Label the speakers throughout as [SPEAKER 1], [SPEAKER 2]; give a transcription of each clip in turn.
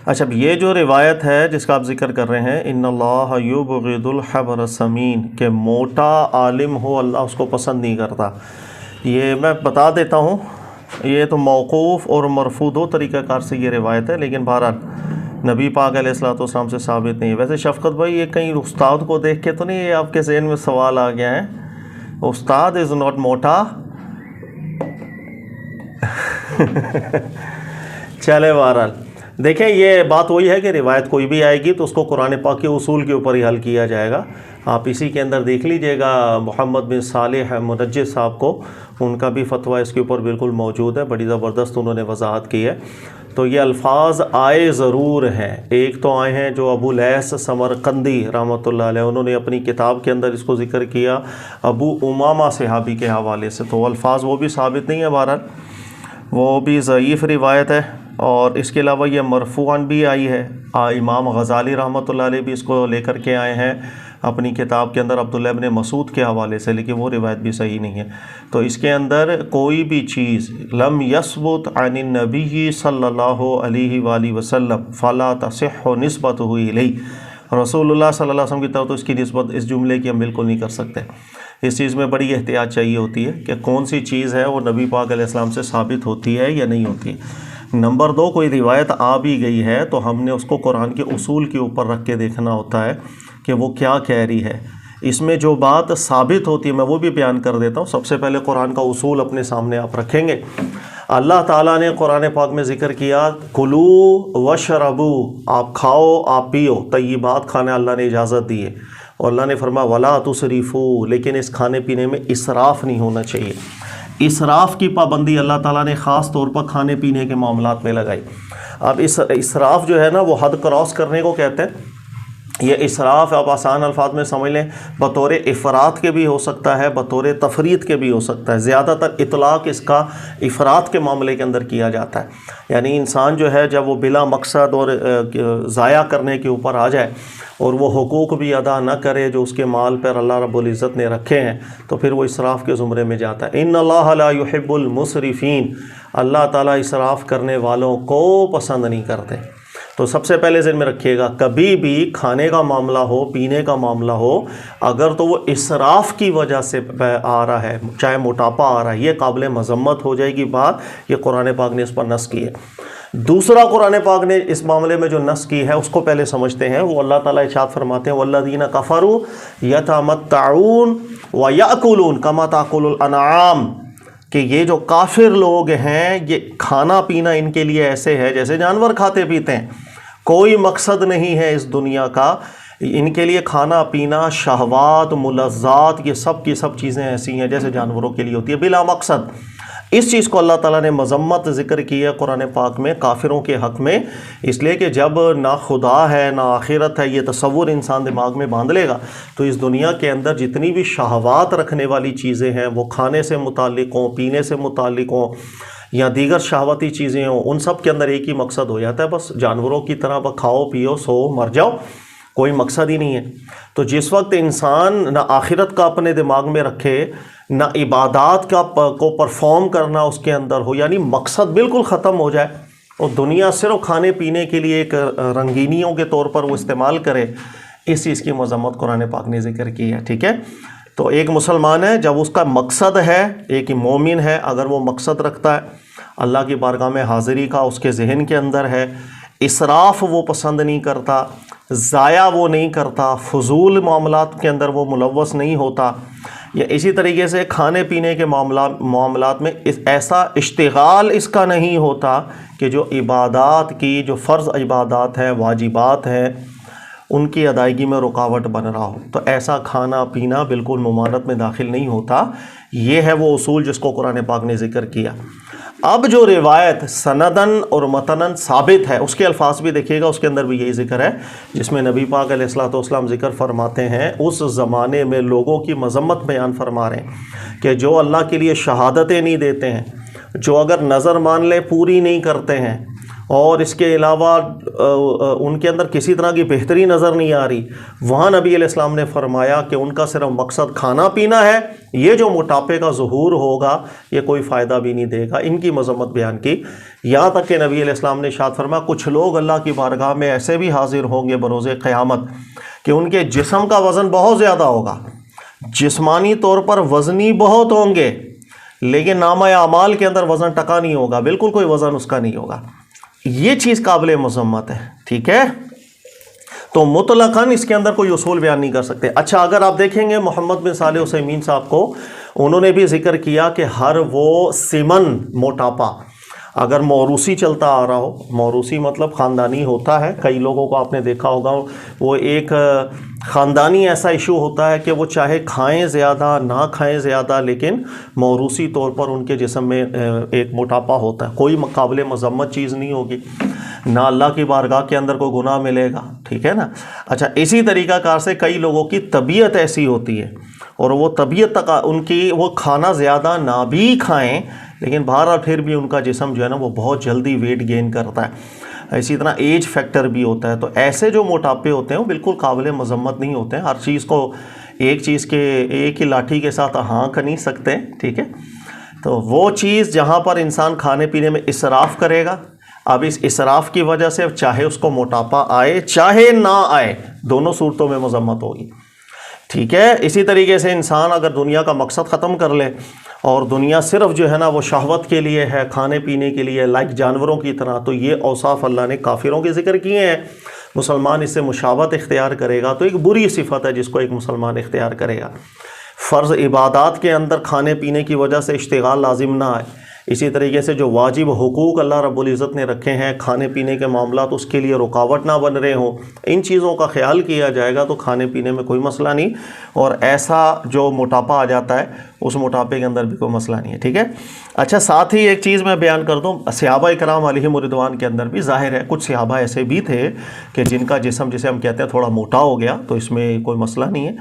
[SPEAKER 1] اچھا، اب یہ جو روایت ہے جس کا آپ ذکر کر رہے ہیں، ان اللہ یبغض الحبر السمین، کہ موٹا عالم ہو اللہ اس کو پسند نہیں کرتا، یہ میں بتا دیتا ہوں، یہ تو موقوف اور مرفوع دو طریقہ کار سے یہ روایت ہے، لیکن بہرحال نبی پاک علیہ الصلوۃ والسلام سے ثابت نہیں ہے۔ ویسے شفقت بھائی، یہ کہیں استاد کو دیکھ کے تو نہیں یہ آپ کے ذہن میں سوال آ گیا ہے؟ استاد از ناٹ موٹا۔ چلے بہرحال دیکھیں، یہ بات وہی ہے کہ روایت کوئی بھی آئے گی تو اس کو قرآن پاک کے اصول کے اوپر ہی حل کیا جائے گا۔ آپ اسی کے اندر دیکھ لیجئے گا، محمد بن صالح منجد صاحب کو، ان کا بھی فتویٰ اس کے اوپر بالکل موجود ہے، بڑی زبردست انہوں نے وضاحت کی ہے۔ تو یہ الفاظ آئے ضرور ہیں، ایک تو آئے ہیں جو ابو لیث سمرقندی رحمۃ اللہ علیہ انہوں نے اپنی کتاب کے اندر اس کو ذکر کیا ابو امامہ صحابی کے حوالے سے، تو الفاظ وہ بھی ثابت نہیں ہے، بہرحال وہ بھی ضعیف روایت ہے۔ اور اس کے علاوہ یہ مرفوعاً بھی آئی ہے، امام غزالی رحمۃ اللہ علیہ بھی اس کو لے کر کے آئے ہیں اپنی کتاب کے اندر عبداللہ ابن مسعود کے حوالے سے، لیکن وہ روایت بھی صحیح نہیں ہے۔ تو اس کے اندر کوئی بھی چیز لم یثبت عن النبی صلی اللہ علیہ وآلہ وسلم فلا تصح نسبتہ الیہ، رسول اللہ صلی اللہ علیہ وسلم کی طرف تو اس کی نسبت اس جملے کی ہم بالکل نہیں کر سکتے۔ اس چیز میں بڑی احتیاط چاہیے ہوتی ہے کہ کون سی چیز ہے وہ نبی پاک علیہ السلام سے ثابت ہوتی ہے یا نہیں ہوتی ہے۔ نمبر دو، کوئی روایت آ بھی گئی ہے تو ہم نے اس کو قرآن کے اصول کے اوپر رکھ کے دیکھنا ہوتا ہے کہ وہ کیا کہہ رہی ہے۔ اس میں جو بات ثابت ہوتی ہے میں وہ بھی بیان کر دیتا ہوں۔ سب سے پہلے قرآن کا اصول اپنے سامنے آپ رکھیں گے۔ اللہ تعالیٰ نے قرآن پاک میں ذکر کیا کلو وشربو، آپ کھاؤ آپ پیو، طیبات کھانے اللہ نے اجازت دی ہے، اور اللہ نے فرمایا ولا تسرفوا، لیکن اس کھانے پینے میں اسراف نہیں ہونا چاہیے۔ اسراف کی پابندی اللہ تعالیٰ نے خاص طور پر کھانے پینے کے معاملات میں لگائی۔ اب اسراف جو ہے نا وہ حد کراس کرنے کو کہتے ہیں۔ یہ اسراف آپ آسان الفاظ میں سمجھ لیں، بطور افراط کے بھی ہو سکتا ہے، بطور تفریط کے بھی ہو سکتا ہے۔ زیادہ تر اطلاق اس کا افراط کے معاملے کے اندر کیا جاتا ہے، یعنی انسان جو ہے جب وہ بلا مقصد اور ضائع کرنے کے اوپر آ جائے اور وہ حقوق بھی ادا نہ کرے جو اس کے مال پر اللہ رب العزت نے رکھے ہیں، تو پھر وہ اسراف کے زمرے میں جاتا ہے۔ ان اللہ لا يحب المسرفین، اللہ تعالیٰ اسراف کرنے والوں کو پسند نہیں کرتے۔ تو سب سے پہلے ذہن میں رکھیے گا، کبھی بھی کھانے کا معاملہ ہو، پینے کا معاملہ ہو، اگر تو وہ اسراف کی وجہ سے آ رہا ہے، چاہے موٹاپا آ رہا ہے، یہ قابل مذمت ہو جائے گی بات، یہ قرآن پاک نے اس پر نص کی ہے۔ دوسرا قرآن پاک نے اس معاملے میں جو نص کی ہے اس کو پہلے سمجھتے ہیں۔ وہ اللہ تعالیٰ ارشاد فرماتے ہیں والذین کفروا یتمتعون ویأکلون کما تأکل الانعام، کہ یہ جو کافر لوگ ہیں یہ کھانا پینا ان کے لیے ایسے ہے جیسے جانور کھاتے پیتے ہیں، کوئی مقصد نہیں ہے اس دنیا کا، ان کے لیے کھانا پینا، شہوات، ملذات، یہ سب کی سب چیزیں ایسی ہیں جیسے جانوروں کے لیے ہوتی ہے بلا مقصد۔ اس چیز کو اللہ تعالیٰ نے مذمت ذکر کی ہے قرآن پاک میں کافروں کے حق میں، اس لیے کہ جب نہ خدا ہے نہ آخرت ہے، یہ تصور انسان دماغ میں باندھ لے گا تو اس دنیا کے اندر جتنی بھی شہوات رکھنے والی چیزیں ہیں، وہ کھانے سے متعلق ہوں، پینے سے متعلق ہوں یا دیگر شہواتی چیزیں ہوں، ان سب کے اندر ایک ہی مقصد ہو جاتا ہے، بس جانوروں کی طرح بس کھاؤ پیو سو مر جاؤ، کوئی مقصد ہی نہیں ہے۔ تو جس وقت انسان نہ آخرت کا اپنے دماغ میں رکھے، نہ عبادات کا کو پرفارم کرنا اس کے اندر ہو، یعنی مقصد بالکل ختم ہو جائے اور دنیا صرف کھانے پینے کے لیے ایک رنگینیوں کے طور پر وہ استعمال کرے، اس چیز کی مذمت قرآن پاک نے ذکر کی ہے۔ ٹھیک ہے، تو ایک مسلمان ہے جب اس کا مقصد ہے، ایک مومن ہے اگر وہ مقصد رکھتا ہے، اللہ کی بارگاہ میں حاضری کا اس کے ذہن کے اندر ہے، اسراف وہ پسند نہیں کرتا، ضائع وہ نہیں کرتا، فضول معاملات کے اندر وہ ملوث نہیں ہوتا، یا اسی طریقے سے کھانے پینے کے معاملات میں ایسا اشتغال اس کا نہیں ہوتا کہ جو عبادات کی، جو فرض عبادات ہیں، واجبات ہیں، ان کی ادائیگی میں رکاوٹ بن رہا ہو، تو ایسا کھانا پینا بالکل ممانعت میں داخل نہیں ہوتا۔ یہ ہے وہ اصول جس کو قرآن پاک نے ذکر کیا۔ اب جو روایت سندن اور متنن ثابت ہے اس کے الفاظ بھی دیکھیے گا، اس کے اندر بھی یہی ذکر ہے جس میں نبی پاک علیہ الصلوۃ والسلام ذکر فرماتے ہیں، اس زمانے میں لوگوں کی مذمت بیان فرما رہے ہیں کہ جو اللہ کے لیے شہادتیں نہیں دیتے ہیں، جو اگر نظر مان لے پوری نہیں کرتے ہیں، اور اس کے علاوہ ان کے اندر کسی طرح کی بہتری نظر نہیں آ رہی، وہاں نبی علیہ السلام نے فرمایا کہ ان کا صرف مقصد کھانا پینا ہے، یہ جو موٹاپے کا ظہور ہوگا یہ کوئی فائدہ بھی نہیں دے گا۔ ان کی مذمت بیان کی، یہاں تک کہ نبی علیہ السلام نے ارشاد فرمایا کچھ لوگ اللہ کی بارگاہ میں ایسے بھی حاضر ہوں گے بروز قیامت کہ ان کے جسم کا وزن بہت زیادہ ہوگا، جسمانی طور پر وزنی بہت ہوں گے، لیکن نامہ اعمال کے اندر وزن ٹکا نہیں ہوگا، بالکل کوئی وزن اس کا نہیں ہوگا۔ یہ چیز قابل مذمت ہے، ٹھیک ہے؟ تو مطلقاً اس کے اندر کوئی اصول بیان نہیں کر سکتے۔ اچھا، اگر آپ دیکھیں گے محمد بن صالح عثیمین صاحب کو، انہوں نے بھی ذکر کیا کہ ہر وہ سمن موٹاپا اگر موروثی چلتا آ رہا ہو، موروثی مطلب خاندانی ہوتا ہے، کئی لوگوں کو آپ نے دیکھا ہوگا وہ ایک خاندانی ایسا ایشو ہوتا ہے کہ وہ چاہے کھائیں زیادہ نہ کھائیں زیادہ لیکن موروثی طور پر ان کے جسم میں ایک موٹاپا ہوتا ہے، کوئی قابل مذمت چیز نہیں ہوگی، نہ اللہ کی بارگاہ کے اندر کوئی گناہ ملے گا، ٹھیک ہے نا؟ اچھا، اسی طریقہ کار سے کئی لوگوں کی طبیعت ایسی ہوتی ہے اور وہ طبیعت تک ان کی وہ کھانا زیادہ نہ بھی کھائیں لیکن بہرحال پھر بھی ان کا جسم جو ہے نا وہ بہت جلدی ویٹ گین کرتا ہے۔ اسی طرح ایج فیکٹر بھی ہوتا ہے، تو ایسے جو موٹاپے ہوتے ہیں وہ بالکل قابل مذمت نہیں ہوتے ہیں۔ ہر چیز کو ایک چیز کے ایک ہی لاٹھی کے ساتھ ہانک نہیں سکتے، ٹھیک ہے؟ تو وہ چیز جہاں پر انسان کھانے پینے میں اسراف کرے گا، اب اس اسراف کی وجہ سے چاہے اس کو موٹاپا آئے چاہے نہ آئے، دونوں صورتوں میں مذمت ہوگی، ٹھیک ہے؟ اسی طریقے سے انسان اگر دنیا کا مقصد ختم کر لے اور دنیا صرف جو ہے نا وہ شہوت کے لیے ہے، کھانے پینے کے لیے، لائک جانوروں کی طرح، تو یہ اوصاف اللہ نے کافروں کے ذکر کیے ہیں۔ مسلمان اس سے مشابہت اختیار کرے گا تو ایک بری صفت ہے جس کو ایک مسلمان اختیار کرے گا۔ فرض عبادات کے اندر کھانے پینے کی وجہ سے اشتغال لازم نہ آئے، اسی طریقے سے جو واجب حقوق اللہ رب العزت نے رکھے ہیں کھانے پینے کے معاملات، اس کے لیے رکاوٹ نہ بن رہے ہوں، ان چیزوں کا خیال کیا جائے گا تو کھانے پینے میں کوئی مسئلہ نہیں، اور ایسا جو موٹاپا آ جاتا ہے اس موٹاپے کے اندر بھی کوئی مسئلہ نہیں ہے، ٹھیک ہے؟ اچھا، ساتھ ہی ایک چیز میں بیان کر دوں، صحابہ کرام علیہم رضوان کے اندر بھی ظاہر ہے کچھ صحابہ ایسے بھی تھے کہ جن کا جسم جسے ہم کہتے ہیں تھوڑا موٹا ہو گیا، تو اس میں کوئی مسئلہ نہیں ہے۔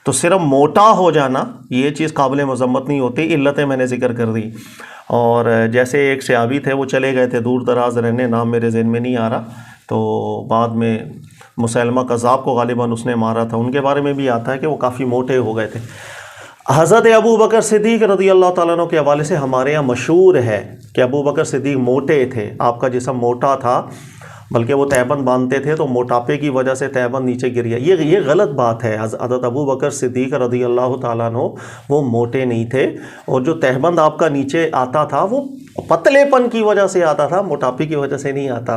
[SPEAKER 1] تو صرف موٹا ہو جانا یہ چیز قابل مذمت نہیں ہوتی، علتیں میں نے ذکر کر دی۔ اور جیسے ایک صحابی تھے، وہ چلے گئے تھے دور دراز رہنے، نام میرے ذہن میں نہیں آ رہا، تو بعد میں مسیلمہ کذاب کو غالباً اس نے مارا تھا، ان کے بارے میں بھی آتا ہے کہ وہ کافی موٹے ہو گئے تھے۔ حضرت ابو بکر صدیق رضی اللہ تعالیٰ عنہ کے حوالے سے ہمارے یہاں مشہور ہے کہ ابو بکر صدیق موٹے تھے، آپ کا جسم موٹا تھا، بلکہ وہ تہبند باندھتے تھے تو موٹاپے کی وجہ سے تہبند نیچے گر گیا۔ یہ غلط بات ہے۔ حضرت ابو بکر صدیق رضی اللہ تعالیٰ عنہ وہ موٹے نہیں تھے، اور جو تہبند آپ کا نیچے آتا تھا وہ پتلے پن کی وجہ سے آتا تھا، موٹاپے کی وجہ سے نہیں آتا۔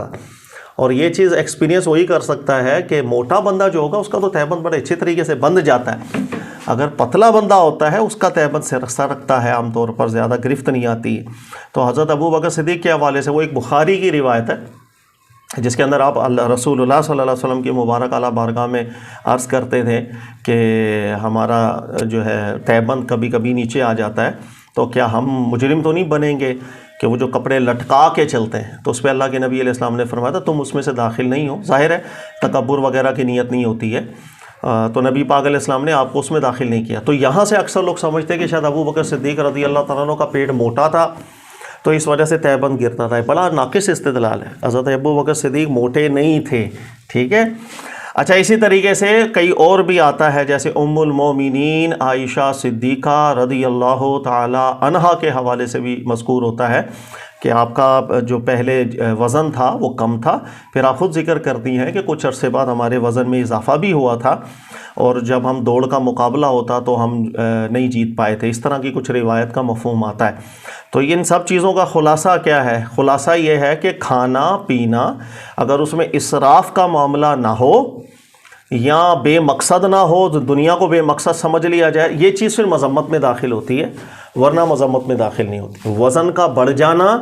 [SPEAKER 1] اور یہ چیز ایکسپیرینس وہی کر سکتا ہے کہ موٹا بندہ جو ہوگا اس کا تو تہبند بڑے اچھے طریقے سے بندھ جاتا ہے، اگر پتلا بندہ ہوتا ہے اس کا تہبند سے رکھتا ہے، عام طور پر زیادہ گرفت نہیں آتی۔ تو حضرت ابو بکر صدیق کے حوالے سے وہ ایک بخاری کی روایت ہے جس کے اندر آپ رسول اللہ صلی اللہ علیہ وسلم کی مبارک اعلیٰ بارگاہ میں عرض کرتے تھے کہ ہمارا جو ہے تہبند کبھی کبھی نیچے آ جاتا ہے، تو کیا ہم مجرم تو نہیں بنیں گے کہ وہ جو کپڑے لٹکا کے چلتے ہیں؟ تو اس پہ اللہ کے نبی علیہ السلام نے فرمایا تھا تم اس میں سے داخل نہیں ہو، ظاہر ہے تکبر وغیرہ کی نیت نہیں ہوتی ہے، تو نبی پاک علیہ السلام نے آپ کو اس میں داخل نہیں کیا۔ تو یہاں سے اکثر لوگ سمجھتے ہیں کہ شاید ابو بکر صدیق رضی اللہ تعالیٰ عنہ کا پیٹ موٹا تھا تو اس وجہ سے تہبند گرتا تھا، بڑا ناقص استدلال ہے۔ حضرت ابو بکر صدیق موٹے نہیں تھے، ٹھیک ہے؟ اچھا، اسی طریقے سے کئی اور بھی آتا ہے، جیسے ام المومنین عائشہ صدیقہ رضی اللہ تعالی عنہا کے حوالے سے بھی مذکور ہوتا ہے کہ آپ کا جو پہلے وزن تھا وہ کم تھا، پھر آپ خود ذکر کرتی ہیں کہ کچھ عرصے بعد ہمارے وزن میں اضافہ بھی ہوا تھا، اور جب ہم دوڑ کا مقابلہ ہوتا تو ہم نہیں جیت پائے تھے، اس طرح کی کچھ روایت کا مفہوم آتا ہے۔ تو ان سب چیزوں کا خلاصہ کیا ہے؟ خلاصہ یہ ہے کہ کھانا پینا اگر اس میں اسراف کا معاملہ نہ ہو یا بے مقصد نہ ہو، دنیا کو بے مقصد سمجھ لیا جائے، یہ چیز پھر مذمت میں داخل ہوتی ہے، ورنہ مذمت میں داخل نہیں ہوتی۔ وزن کا بڑھ جانا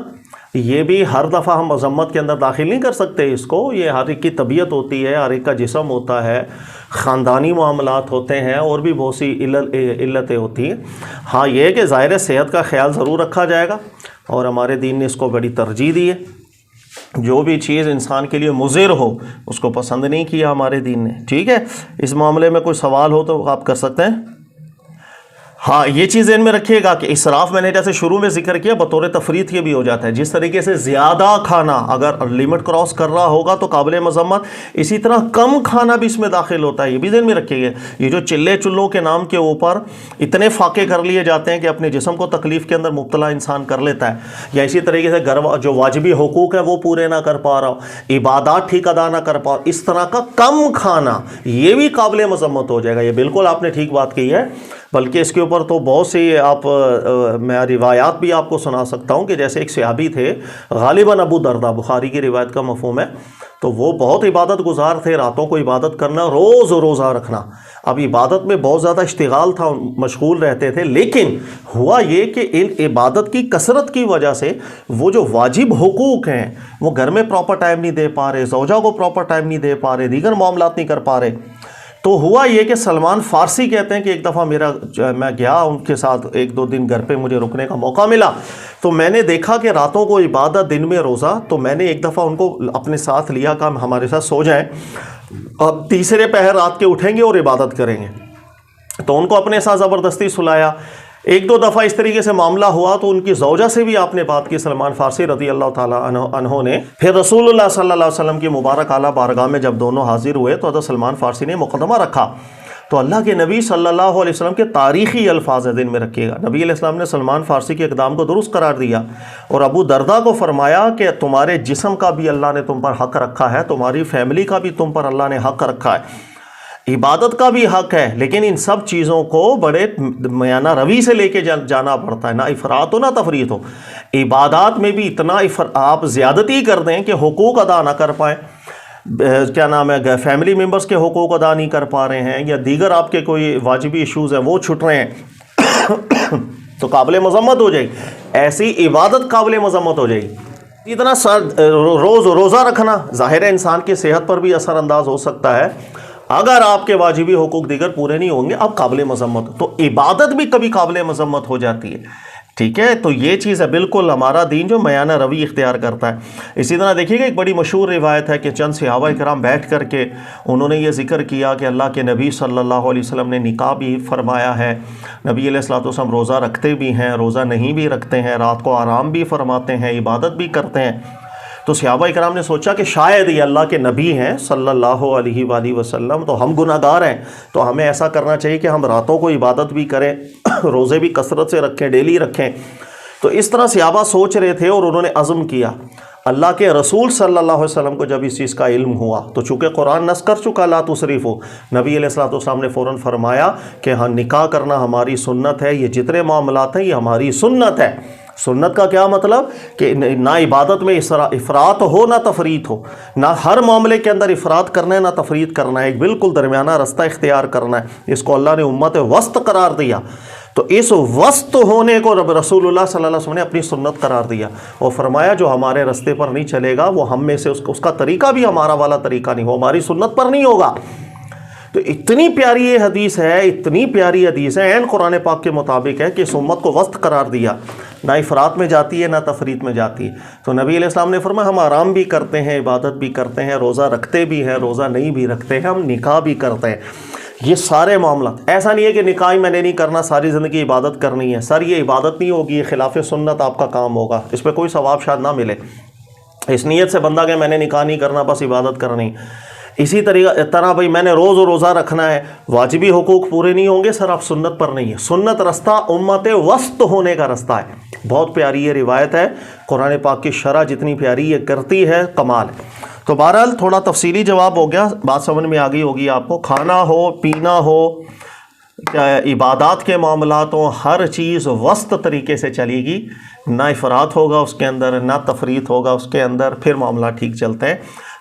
[SPEAKER 1] یہ بھی ہر دفعہ ہم مذمت کے اندر داخل نہیں کر سکتے اس کو، یہ ہر ایک کی طبیعت ہوتی ہے، ہر ایک کا جسم ہوتا ہے، خاندانی معاملات ہوتے ہیں، اور بھی بہت سی علتیں ہوتی ہیں۔ ہاں، یہ ہے کہ ظاہر صحت کا خیال ضرور رکھا جائے گا، اور ہمارے دین نے اس کو بڑی ترجیح دی ہے۔ جو بھی چیز انسان کے لیے مضر ہو اس کو پسند نہیں کیا ہمارے دین نے، ٹھیک ہے؟ اس معاملے میں کوئی سوال ہو تو آپ کر سکتے ہیں۔ ہاں یہ چیز ذہن میں رکھیے گا کہ اسراف میں نے جیسے شروع میں ذکر کیا بطور تفریط یہ بھی ہو جاتا ہے، جس طریقے سے زیادہ کھانا اگر لمٹ کراس کر رہا ہوگا تو قابل مذمت، اسی طرح کم کھانا بھی اس میں داخل ہوتا ہے، یہ بھی ذہن میں رکھیے گا۔ یہ جو چلے چلوں کے نام کے اوپر اتنے فاقے کر لیے جاتے ہیں کہ اپنے جسم کو تکلیف کے اندر مبتلا انسان کر لیتا ہے، یا اسی طریقے سے جو واجبی حقوق ہیں وہ پورے نہ کر پا رہا ہو، عبادات ٹھیک ادا نہ کر پا رہا، اس طرح کا کم کھانا یہ بھی قابل مذمت ہو جائے گا۔ یہ بالکل آپ نے ٹھیک بات کی ہے، بلکہ اس کے اوپر تو بہت سی میں روایات بھی آپ کو سنا سکتا ہوں کہ جیسے ایک صحابی تھے غالباً ابو دردہ، بخاری کی روایت کا مفہوم ہے، تو وہ بہت عبادت گزار تھے، راتوں کو عبادت کرنا، روز روزہ رکھنا۔ اب عبادت میں بہت زیادہ اشتغال تھا، مشغول رہتے تھے، لیکن ہوا یہ کہ ان عبادت کی کثرت کی وجہ سے وہ جو واجب حقوق ہیں وہ گھر میں پراپر ٹائم نہیں دے پا رہے، زوجہ کو پراپر ٹائم نہیں دے پا رہے، دیگر معاملات نہیں کر پا رہے۔ تو ہوا یہ کہ سلمان فارسی کہتے ہیں کہ ایک دفعہ میں گیا ان کے ساتھ، ایک دو دن گھر پہ مجھے رکنے کا موقع ملا، تو میں نے دیکھا کہ راتوں کو عبادت، دن میں روزہ، تو میں نے ایک دفعہ ان کو اپنے ساتھ لیا کہ ہمارے ساتھ سو جائیں، اب تیسرے پہر رات کے اٹھیں گے اور عبادت کریں گے، تو ان کو اپنے ساتھ زبردستی سلایا۔ ایک دو دفعہ اس طریقے سے معاملہ ہوا تو ان کی زوجہ سے بھی آپ نے بات کی، سلمان فارسی رضی اللہ تعالیٰ عنہ نے۔ پھر رسول اللہ صلی اللہ علیہ وسلم کی مبارک اعلیٰ بارگاہ میں جب دونوں حاضر ہوئے تو حضرت سلمان فارسی نے مقدمہ رکھا، تو اللہ کے نبی صلی اللہ علیہ وسلم کے تاریخی الفاظ دن میں رکھیے گا، نبی علیہ السلام نے سلمان فارسی کے اقدام کو درست قرار دیا اور ابو دردہ کو فرمایا کہ تمہارے جسم کا بھی اللہ نے تم پر حق رکھا ہے، تمہاری فیملی کا بھی تم پر اللہ نے حق رکھا ہے، عبادت کا بھی حق ہے، لیکن ان سب چیزوں کو بڑے میانہ روی سے لے کے جانا پڑتا ہے، نہ افراط ہو نہ تفریط ہو۔ عبادات میں بھی اتنا آپ زیادتی کر دیں کہ حقوق ادا نہ کر پائیں، کیا نام ہے، فیملی ممبرز کے حقوق ادا نہیں کر پا رہے ہیں، یا دیگر آپ کے کوئی واجبی ایشوز ہیں وہ چھٹ رہے ہیں تو قابل مذمت ہو جائے گی، ایسی عبادت قابل مذمت ہو جائے گی۔ اتنا روزہ رکھنا ظاہر ہے انسان کی صحت پر بھی اثر انداز ہو سکتا ہے، اگر آپ کے واجبی حقوق دیگر پورے نہیں ہوں گے آپ قابل مذمت، تو عبادت بھی کبھی قابل مذمت ہو جاتی ہے، ٹھیک ہے۔ تو یہ چیز ہے بالکل ہمارا دین جو میانہ روی اختیار کرتا ہے۔ اسی طرح دیکھیے گا ایک بڑی مشہور روایت ہے کہ چند صحابہ کرام بیٹھ کر کے انہوں نے یہ ذکر کیا کہ اللہ کے نبی صلی اللہ علیہ وسلم نے نکاح بھی فرمایا ہے، نبی علیہ الصلوۃ والسلام روزہ رکھتے بھی ہیں، روزہ نہیں بھی رکھتے ہیں، رات کو آرام بھی فرماتے ہیں، عبادت بھی کرتے ہیں۔ تو صحابہ کرام نے سوچا کہ شاید یہ اللہ کے نبی ہیں صلی اللہ علیہ وآلہ وسلم، تو ہم گناہ گار ہیں، تو ہمیں ایسا کرنا چاہیے کہ ہم راتوں کو عبادت بھی کریں، روزے بھی کثرت سے رکھیں، ڈیلی رکھیں۔ تو اس طرح صحابہ سوچ رہے تھے اور انہوں نے عزم کیا۔ اللہ کے رسول صلی اللہ علیہ وسلم کو جب اس چیز کا علم ہوا تو چونکہ قرآن نص کر چکا لا تسرفوا، نبی علیہ الصلوۃ والسلام نے فوراً فرمایا کہ ہاں نکاح کرنا ہماری سنت ہے، یہ جتنے معاملات ہیں یہ ہماری سنت ہے۔ سنت کا کیا مطلب کہ نہ عبادت میں افراط ہو نہ تفریط ہو، نہ ہر معاملے کے اندر افراط کرنا ہے نہ تفریط کرنا ہے، ایک بالکل درمیانہ رستہ اختیار کرنا ہے۔ اس کو اللہ نے امت وسط قرار دیا، تو اس وسط ہونے کو رسول اللہ صلی اللہ علیہ وسلم نے اپنی سنت قرار دیا اور فرمایا جو ہمارے رستے پر نہیں چلے گا وہ ہم میں سے اس کا طریقہ بھی ہمارا والا طریقہ نہیں ہو، ہماری سنت پر نہیں ہوگا۔ تو اتنی پیاری یہ حدیث ہے، اتنی پیاری حدیث ہے، عین قرآن پاک کے مطابق ہے کہ اس امت کو وسط قرار دیا، نہ افراط میں جاتی ہے نہ تفریط میں جاتی ہے۔ تو نبی علیہ السلام نے فرمایا ہم آرام بھی کرتے ہیں، عبادت بھی کرتے ہیں، روزہ رکھتے بھی ہیں، روزہ نہیں بھی رکھتے ہیں، ہم نکاح بھی کرتے ہیں۔ یہ سارے معاملات، ایسا نہیں ہے کہ نکاح میں نے نہیں کرنا، ساری زندگی عبادت کرنی ہے، سر یہ عبادت نہیں ہوگی، یہ خلاف سنت آپ کا کام ہوگا، اس پہ کوئی ثواب شاید نہ ملے۔ اس نیت سے بندہ کہ میں نے نکاح نہیں کرنا، بس عبادت کرنی۔ اسی طرح بھائی میں نے روزہ رکھنا ہے، واجبی حقوق پورے نہیں ہوں گے، سر آپ سنت پر نہیں ہے۔ سنت رستہ امت وسط ہونے کا رستہ ہے۔ بہت پیاری یہ روایت ہے، قرآن پاک کی شرح جتنی پیاری یہ کرتی ہے کمال ہے۔ تو بہرحال تھوڑا تفصیلی جواب ہو گیا، بات سمجھ میں آ گئی ہوگی آپ کو۔ کھانا ہو، پینا ہو، عبادات کے معاملات ہوں، ہر چیز وسط طریقے سے چلے گی، نہ افراط ہوگا اس کے اندر، نہ تفریط ہوگا اس کے اندر، پھر معاملات ٹھیک چلتے ہیں۔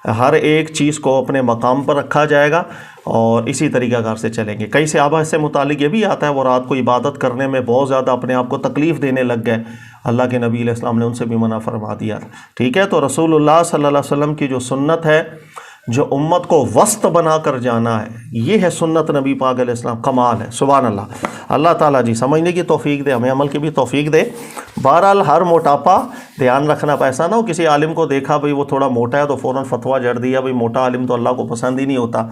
[SPEAKER 1] ہر ایک چیز کو اپنے مقام پر رکھا جائے گا اور اسی طریقہ کار سے چلیں گے۔ کئی صحابہ اس سے متعلق یہ بھی آتا ہے وہ رات کو عبادت کرنے میں بہت زیادہ اپنے آپ کو تکلیف دینے لگ گئے، اللہ کے نبی علیہ السلام نے ان سے بھی منع فرما دیا، ٹھیک ہے۔ تو رسول اللہ صلی اللہ علیہ وسلم کی جو سنت ہے، جو امت کو وسط بنا کر جانا ہے، یہ ہے سنت نبی پاک علیہ السلام، کمال ہے، سبحان اللہ۔ اللہ تعالیٰ جی سمجھنے کی توفیق دے، ہمیں عمل کی بھی توفیق دے۔ بہرحال ہر موٹاپا دھیان رکھنا، ایسا نہ ہو کسی عالم کو دیکھا بھئی وہ تھوڑا موٹا ہے تو فوراً فتویٰ جڑ دیا، بھئی موٹا عالم تو اللہ کو پسند ہی نہیں ہوتا،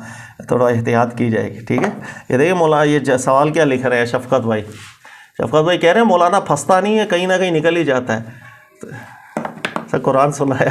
[SPEAKER 1] تھوڑا احتیاط کی جائے گی، ٹھیک ہے۔ یہ دیکھیں مولا یہ سوال کیا لکھ رہے ہیں شفقت بھائی، شفقت بھائی کہہ رہے ہیں مولانا پھنستا نہیں ہے، کہیں نہ کہیں نکل ہی جاتا ہے. سر قرآن سنا ہے.